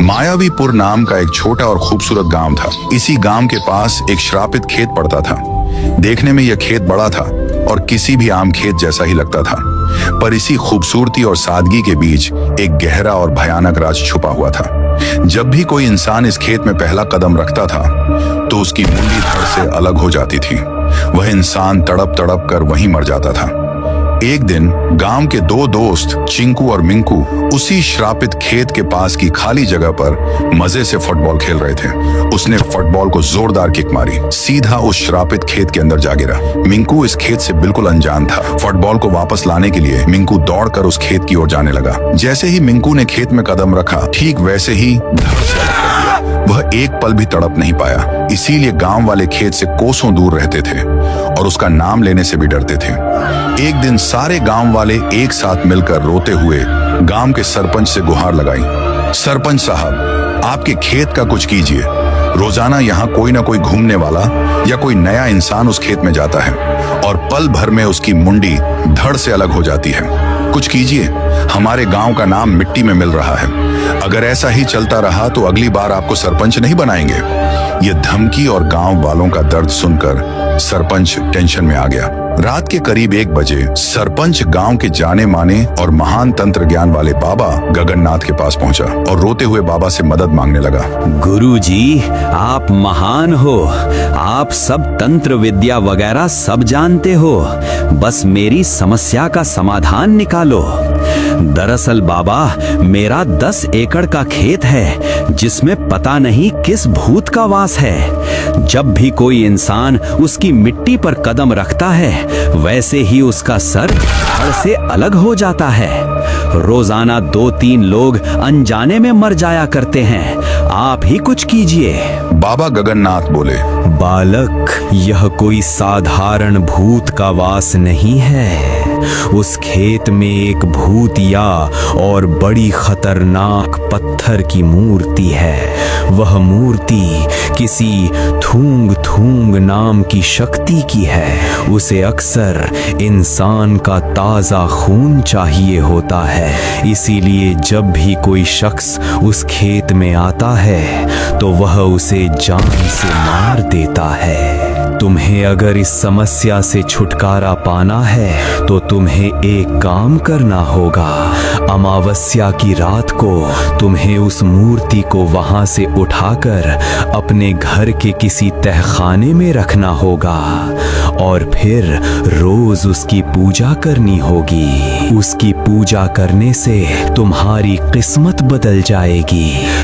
मायावीपुर नाम का एक छोटा और खूबसूरत गांव था। इसी गांव के पास एक श्रापित खेत पड़ता था। देखने में यह खेत बड़ा था और किसी भी आम खेत जैसा ही लगता था, पर इसी खूबसूरती और सादगी के बीच एक गहरा और भयानक राज छुपा हुआ था। जब भी कोई इंसान इस खेत में पहला कदम रखता था तो उसकी मुंडी धड़ से अलग हो जाती थी। वह इंसान तड़प तड़प कर वहीं मर जाता था। एक दिन गांव के दो दोस्त चिंकू और मिंकू उसी श्रापित खेत के पास की खाली जगह पर मजे से फुटबॉल खेल रहे थे। उसने फुटबॉल को जोरदार किक मारी, सीधा उस श्रापित खेत के अंदर जा गिरा। मिंकू इस खेत से बिल्कुल अनजान था। फुटबॉल को वापस लाने के लिए मिंकू दौड़कर उस खेत की ओर जाने लगा। जैसे ही मिंकू ने खेत में कदम रखा, ठीक वैसे ही वह एक पल भी तड़प नहीं पाया। इसीलिए गांव वाले खेत से कोसों दूर रहते थे और उसका नाम लेने से भी डरते थे। एक दिन सारे गांव वाले एक साथ मिलकर रोते हुए गांव के सरपंच से गुहार लगाई। सरपंच साहब, आपके खेत का कुछ कीजिए। रोजाना यहाँ कोई ना कोई घूमने वाला या कोई नया इंसान उस खेत में जाता है और पल भर में उसकी मुंडी धड़ से अलग हो जाती है। कुछ कीजिए, हमारे गांव का नाम मिट्टी में मिल रहा है। अगर ऐसा ही चलता रहा तो अगली बार आपको सरपंच नहीं बनाएंगे। ये धमकी और गांव वालों का दर्द सुनकर सरपंच टेंशन में आ गया। रात के करीब 1 बजे सरपंच गांव के जाने माने और महान तंत्र ज्ञान वाले बाबा गगननाथ के पास पहुंचा और रोते हुए बाबा से मदद मांगने लगा। गुरुजी, आप महान हो। आप सब तंत्र विद्या वगैरह सब जानते हो। बस मेरी समस्या का समाधान निकालो। दरअसल बाबा, मेरा 10 एकड़ का खेत है जिसमें पता नहीं किस भूत का वास है। जब भी कोई इंसान उसकी मिट्टी पर कदम रखता है, वैसे ही उसका सर धड़ से अलग हो जाता है। रोजाना 2-3 लोग अनजाने में मर जाया करते हैं। आप ही कुछ कीजिए। बाबा गगननाथ बोले, बालक, यह कोई साधारण भूत का वास नहीं है। उस खेत में एक भूतिया और बड़ी खतरनाक पत्थर की मूर्ति है। वह मूर्ति किसी थूंग थूंग नाम की शक्ति की है। उसे अक्सर इंसान का ताजा खून चाहिए होता है। इसीलिए जब भी कोई शख्स उस खेत में आता है तो वह उसे जान से मार देता है। तुम्हें अगर इस समस्या से छुटकारा पाना है तो तुम्हें एक काम करना होगा। अमावस्या की रात को तुम्हें उस मूर्ति को वहां से उठाकर अपने घर के किसी तहखाने में रखना होगा और फिर रोज उसकी पूजा करनी होगी। उसकी पूजा करने से तुम्हारी किस्मत बदल जाएगी।